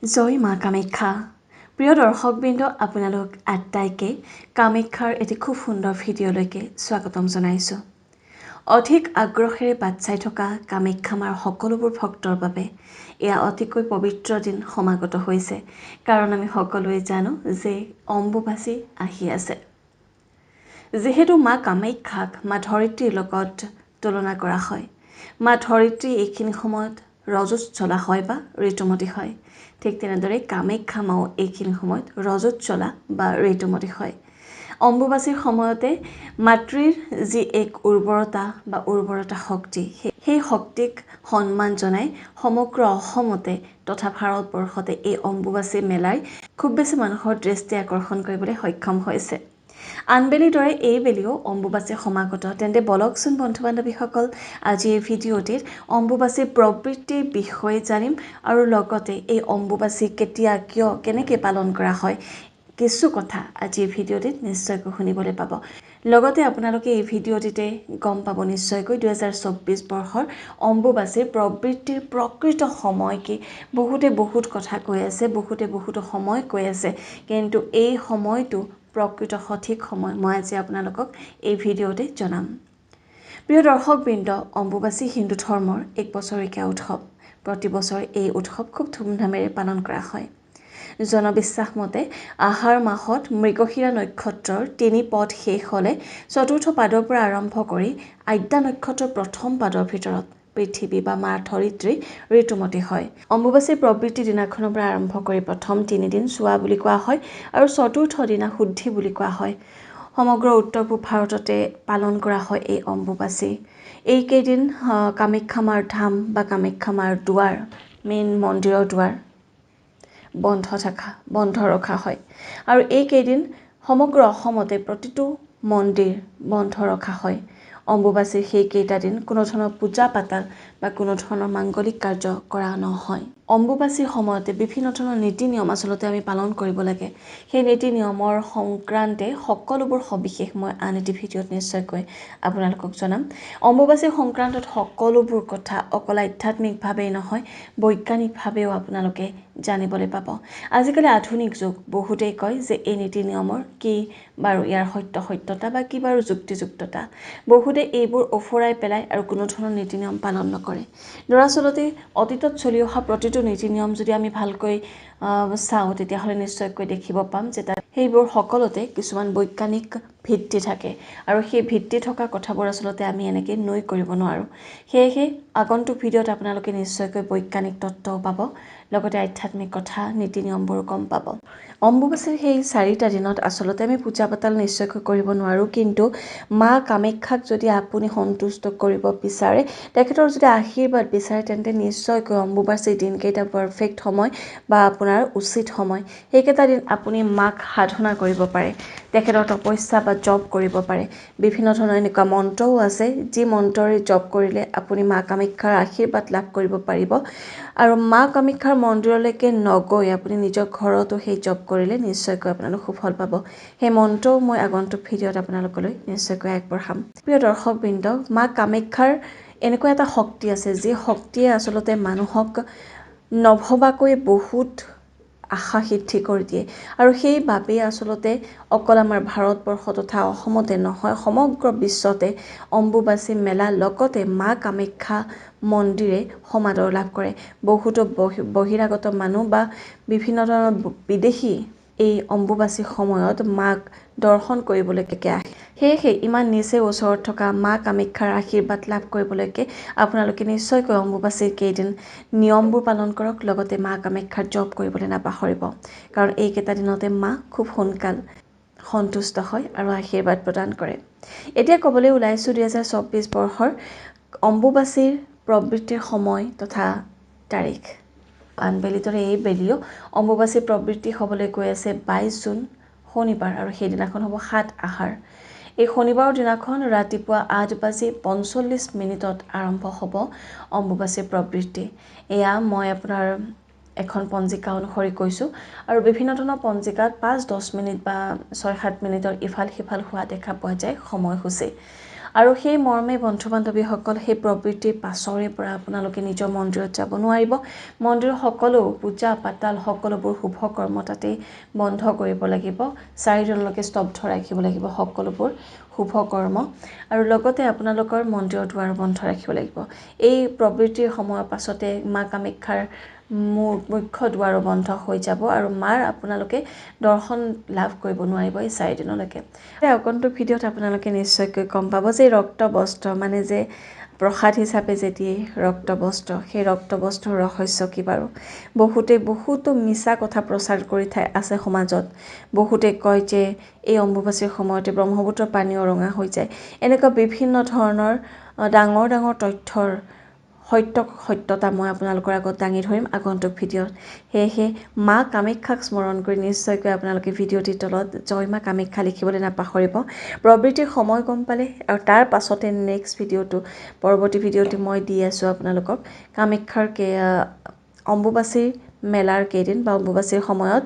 জয় মা কামাখ্যা। প্ৰিয় দৰ্শকবৃন্দ, আপোনালোক আটাইকে কামাখ্যাৰ এটি খুব সুন্দৰ ভিডিঅ'লৈকে স্বাগতম জনাইছোঁ। অধিক আগ্ৰহেৰে বাট চাই থকা কামাখ্যা মাৰ সকলোবোৰ ভক্তৰ বাবে এয়া অতিকৈ পবিত্ৰ দিন সমাগত হৈছে, কাৰণ আমি সকলোৱে জানো যে অম্বুবাচী আহি আছে। যিহেতু মা কামাখ্যাক মা ধৰিত্ৰীৰ লগত তুলনা কৰা হয়, মা ধৰিত্ৰী এইখিনি সময়ত ৰজস্বলা হয় বা ঋতুমতী হয়, ঠিক তেনেদৰে কামাখ্যা মাও এইখিনি সময়ত ৰজস্বলা বা ঋতুমতী হয়। অম্বুবাচীৰ সময়তে মাতৃৰ যি এক উৰ্বৰতা বা উৰ্বৰতা শক্তি, সেই শক্তিক সন্মান জনাই সমগ্ৰ অসমতে তথা ভাৰতবৰ্ষতে এই অম্বুবাচী মেলাই খুব বেছি মানুহৰ দৃষ্টি আকৰ্ষণ কৰিবলৈ সক্ষম হৈছে। আনবেলিৰ দৰে এইবেলিও অম্বুবাচী সমাগত। তেন্তে বলকচোন বন্ধু বান্ধৱীসকল, আজি এই ভিডিঅ'টিত অম্বুবাচীৰ প্ৰবৃত্তিৰ বিষয়ে জানিম আৰু লগতে এই অম্বুবাচী কেতিয়া, কিয়, কেনেকৈ পালন কৰা হয়, কিছু কথা আজি এই ভিডিঅ'টিত নিশ্চয়কৈ শুনিবলৈ পাব। লগতে আপোনালোকে এই ভিডিঅ'টিতে গম পাব নিশ্চয়কৈ 2024 বৰ্ষৰ অম্বুবাচীৰ প্ৰবৃত্তিৰ প্ৰকৃত সময় কি। বহুতে বহুত কথা কৈ আছে, বহুতে বহুতো সময় কৈ আছে, কিন্তু এই সময়টো প্ৰকৃত সঠিক সময় মই আজি আপোনালোকক এই ভিডিঅ'তে জনাম। প্ৰিয় দৰ্শকবৃন্দ, অম্বুবাচী হিন্দু ধৰ্মৰ এক বছৰেকীয়া উৎসৱ। প্ৰতি বছৰ এই উৎসৱ খুব ধুমধামেৰে পালন কৰা হয়। জনবিশ্বাস মতে আহাৰ মাহত মৃগশিৰা নক্ষত্ৰৰ 3 পদ শেষ হ'লে চতুৰ্থ পাদৰ পৰা আৰম্ভ কৰি আদ্যা নক্ষত্ৰৰ প্ৰথম পাদৰ ভিতৰত পৃথিৱী বা মা ধৰিত্ৰী ঋতুমতী হয়। অম্বুবাচীৰ প্ৰবৃত্তি দিনাখনৰ পৰা আৰম্ভ কৰি প্ৰথম 3 দিন চোৱা বুলি কোৱা হয় আৰু চতুৰ্থ দিনা শুদ্ধি বুলি কোৱা হয়। সমগ্ৰ উত্তৰ পূব ভাৰততে পালন কৰা হয় এই অম্বুবাচী। এইকেইদিন কামাখ্যা মাৰ ধাম বা কামাখ্যা মাৰ দুৱাৰ, মেইন মন্দিৰৰ দুৱাৰ বন্ধ ৰখা হয় আৰু এইকেইদিন সমগ্ৰ অসমতে প্ৰতিটো মন্দিৰ বন্ধ ৰখা হয়। অম্বুবাচীৰ সেইকেইটা দিন কোনো ধৰণৰ পূজা পাতল বা কোনো ধৰণৰ মাংগলিক কাৰ্য কৰা নহয়। অম্বুবাচীৰ সময়তে বিভিন্ন ধৰণৰ নীতি নিয়ম আচলতে আমি পালন কৰিব লাগে। সেই নীতি নিয়মৰ সংক্ৰান্তে সকলোবোৰ সবিশেষ মই আন এটি ভিডিঅ'ত নিশ্চয়কৈ আপোনালোকক জনাম। অম্বুবাচীৰ সংক্ৰান্তত সকলোবোৰ কথা অকল আধ্যাত্মিকভাৱেই নহয়, বৈজ্ঞানিকভাৱেও আপোনালোকে জানিবলৈ পাব। আজিকালি আধুনিক যুগ, বহুতেই কয় যে এই নীতি নিয়মৰ কি বাৰু ইয়াৰ সত্যতা বা কি বাৰু যুক্তিযুক্ততা। বহুতে এইবোৰ ওফৰাই পেলাই আৰু কোনো ধৰণৰ নীতি নিয়ম পালন নকৰে। দৰাচলতে অতীতত চলি অহা প্ৰতিটো নীতি নিয়ম যদি আমি ভালকৈ চাওঁ, তেতিয়াহ'লে নিশ্চয়কৈ দেখিব পাম যে তাত সেইবোৰ সকলোতে কিছুমান বৈজ্ঞানিক ভিত্তি থাকে আৰু সেই ভিত্তি থকা কথাবোৰ আচলতে আমি এনেকৈ নুই কৰিব নোৱাৰোঁ। সেয়েহে আগন্তুক ভিডিঅ'ত আপোনালোকে নিশ্চয়কৈ বৈজ্ঞানিক তত্ত্বও পাব, লগতে আধ্যাত্মিক কথা, নীতি নিয়মবোৰ গম পাব। অম্বুবাচীৰ সেই 4টা দিনত আচলতে আমি পূজা পাতল নিশ্চয়কৈ কৰিব নোৱাৰোঁ, কিন্তু মা কামাখ্যাক যদি আপুনি সন্তুষ্ট কৰিব বিচাৰে, তেখেতৰ যদি আশীৰ্বাদ বিচাৰে, তেন্তে নিশ্চয়কৈ অম্বুবাচীৰ দিনকেইটা পাৰফেক্ট সময় বা আপোনাৰ উচিত সময়। সেইকেইটা দিন আপুনি মাক সাধনা কৰিব পাৰে, তেখেতৰ তপস্যা বা জপ কৰিব পাৰে। বিভিন্ন ধৰণৰ এনেকুৱা মন্ত্ৰও আছে যি মন্ত্ৰৰে জপ কৰিলে আপুনি মা কামাখ্যাৰ আশীৰ্বাদ লাভ কৰিব পাৰিব। আৰু মা কামাখ্যাৰ মন্দিৰলৈকে নগৈ আপুনি নিজৰ ঘৰতো সেই জপ কৰিলে নিশ্চয়কৈ আপোনালোক সুফল পাব। সেই মন্ত্ৰও মই আগন্তুক ভিডিঅ'ত আপোনালোকলৈ নিশ্চয়কৈ আগবঢ়াম। প্ৰিয় দৰ্শকবৃন্দ, মা কামাখ্যাৰ এনেকুৱা এটা শক্তি আছে, যি শক্তিয়ে আচলতে মানুহক নভবাকৈ বহুত আশা সিদ্ধি কৰি দিয়ে আৰু সেইবাবেই আচলতে অকল আমাৰ ভাৰতবৰ্ষ তথা অসমতে নহয়, সমগ্ৰ বিশ্বতে অম্বুবাচী মেলা লগতে মা কামাখ্যা মন্দিৰে সমাদৰ লাভ কৰে। বহুতো বহিৰাগত মানুহ বা বিভিন্ন ধৰণৰ বিদেশী এই অম্বুবাচী সময়ত মাক দৰ্শন কৰিবলৈকে আহে। সেয়েহে ইমান নিচেই ওচৰত থকা মা কামাখ্যাৰ আশীৰ্বাদ লাভ কৰিবলৈকে আপোনালোকে নিশ্চয়কৈ অম্বুবাচীৰ কেইদিন নিয়মবোৰ পালন কৰক, লগতে মা কামাখ্যাৰ জপ কৰিবলৈ নাপাহৰিব, কাৰণ এইকেইটা দিনতে মা খুব সোনকাল সন্তুষ্ট হয় আৰু আশীৰ্বাদ প্ৰদান কৰে। এতিয়া ক'বলৈ ওলাইছোঁ 2024 বৰ্ষৰ অম্বুবাচীৰ প্ৰবৃত্তিৰ সময় তথা তাৰিখ। আনবেলিৰ দৰে এইবেলিও অম্বুবাচীৰ প্ৰবৃত্তি হ'বলৈ গৈ আছে 22 জুন শনিবাৰ, আৰু সেইদিনাখন হ'ব 7 আহাৰ। এই শনিবাৰৰ দিনাখন ৰাতিপুৱা 8:45 আৰম্ভ হ'ব অম্বুবাচীৰ প্ৰবৃত্তি। এয়া মই আপোনাৰ এখন পঞ্জিকা অনুসৰি কৈছোঁ, আৰু বিভিন্ন ধৰণৰ পঞ্জিকাত 5-10 মিনিট বা 6-7 মিনিটৰ ইফাল সিফাল হোৱা দেখা পোৱা যায় সময়সূচী। আৰু সেই মৰ্মে বন্ধু বান্ধৱীসকল সেই প্ৰবৃত্তিৰ পাছৰে পৰা আপোনালোকে নিজৰ মন্দিৰত যাব নোৱাৰিব মন্দিৰৰ সকলো পূজা পাতাল সকলোবোৰ শুভ কৰ্ম তাতেই বন্ধ কৰিব লাগিব 4 দিনলৈকে স্তব্ধ ৰাখিব লাগিব সকলোবোৰ শুভ কৰ্ম আৰু লগতে আপোনালোকৰ মন্দিৰৰ দুৱাৰ বন্ধ ৰাখিব লাগিব এই প্ৰবৃত্তিৰ সময়ৰ পাছতে মা কামাখ্যাৰ মুখ্য দুৱাৰ বন্ধ হৈ যাব আৰু মাৰ আপোনালোকে দৰ্শন লাভ কৰিব নোৱাৰিব এই 4 দিনলৈকে আগন্তুক ভিডিঅ'ত আপোনালোকে নিশ্চয়কৈ গম পাব যে ৰক্ত বস্ত্ৰ মানে যে প্ৰসাদ হিচাপে যে দিয়ে ৰক্ত বস্ত্ৰ সেই ৰক্ত বস্ত্ৰৰ ৰহস্য কি বাৰু বহুতো মিছা কথা প্ৰচাৰ কৰি আছে সমাজত বহুতে কয় যে এই অম্বুবাচীৰ সময়তে ব্ৰহ্মপুত্ৰৰ পানী ৰঙা হৈ যায় এনেকুৱা বিভিন্ন ধৰণৰ ডাঙৰ তথ্যৰ সত্যতা মই আপোনালোকৰ আগত দাঙি ধৰিম আগন্তুক ভিডিঅ'ত সেয়েহে মা কামাখ্যাক স্মৰণ কৰি নিশ্চয়কৈ আপোনালোকে ভিডিঅ'টিৰ তলত জয় মা কামাখ্যা লিখিবলৈ নাপাহৰিব প্ৰবৃত্তিৰ সময় গম পালে আৰু তাৰ পাছতে নেক্সট ভিডিঅ'টো পৰৱৰ্তী ভিডিঅ'টো মই দি আছোঁ আপোনালোকক কামাখ্যাৰ অম্বুবাচীৰ মেলাৰ কেইদিন বা অম্বুবাচীৰ সময়ত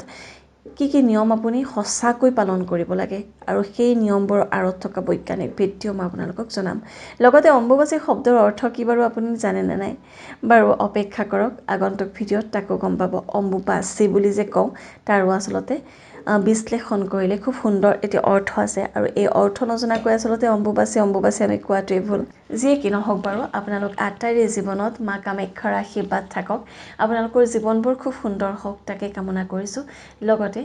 কি নিয়ম আপুনি সঁচাকৈ পালন কৰিব লাগে আৰু সেই নিয়মবোৰৰ আঁৰত থকা বৈজ্ঞানিক ভিত্তিও মই আপোনালোকক জনাম লগতে অম্বুবাচী শব্দৰ অৰ্থ কি বাৰু আপুনি জানে নে নাই বাৰু অপেক্ষা কৰক আগন্তুক ভিডিঅ'ত তাকো গম পাব অম্বুবাচী বুলি যে কওঁ তাৰো আচলতে বিশ্লেষণ কৰিলে খুব সুন্দৰ এটি অৰ্থ আছে আৰু এই অৰ্থ নজনাকৈ আচলতে অম্বুবাচী আমি কোৱাটোৱে ভুল যিয়ে কি নহওক বাৰু আপোনালোক আটাইৰে জীৱনত মা কামাখ্যাৰ আশীৰ্বাদ থাকক আপোনালোকৰ জীৱনবোৰ খুব সুন্দৰ হওক তাকে কামনা কৰিছোঁ লগতে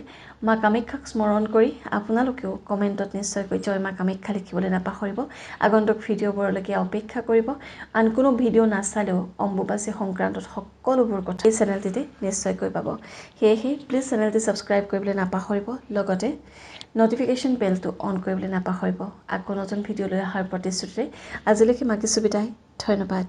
মা কামাখ্যাক স্মৰণ কৰি আপোনালোকেও কমেণ্টত নিশ্চয়কৈ জয় মা কামাখ্যা লিখিবলৈ নাপাহৰিব আগন্তুক ভিডিঅ'বোৰলৈকে অপেক্ষা কৰিব আন কোনো ভিডিঅ' নাচালেও অম্বুবাচী সংক্ৰান্তত সকলোবোৰ কথা এই চেনেলটিতে নিশ্চয়কৈ পাব সেয়েহে প্লিজ চেনেলটি ছাবস্ক্ৰাইব কৰিবলৈ নাপাহৰিব লগতে নটিফিকেশ্যন বেলটো অন কৰিবলৈ নাপাহৰিব আকৌ নতুন ভিডিঅ' লৈ অহাৰ প্ৰতিশ্ৰুতিৰে আজিলৈকে মাগিছোঁ বিদায় ধন্যবাদ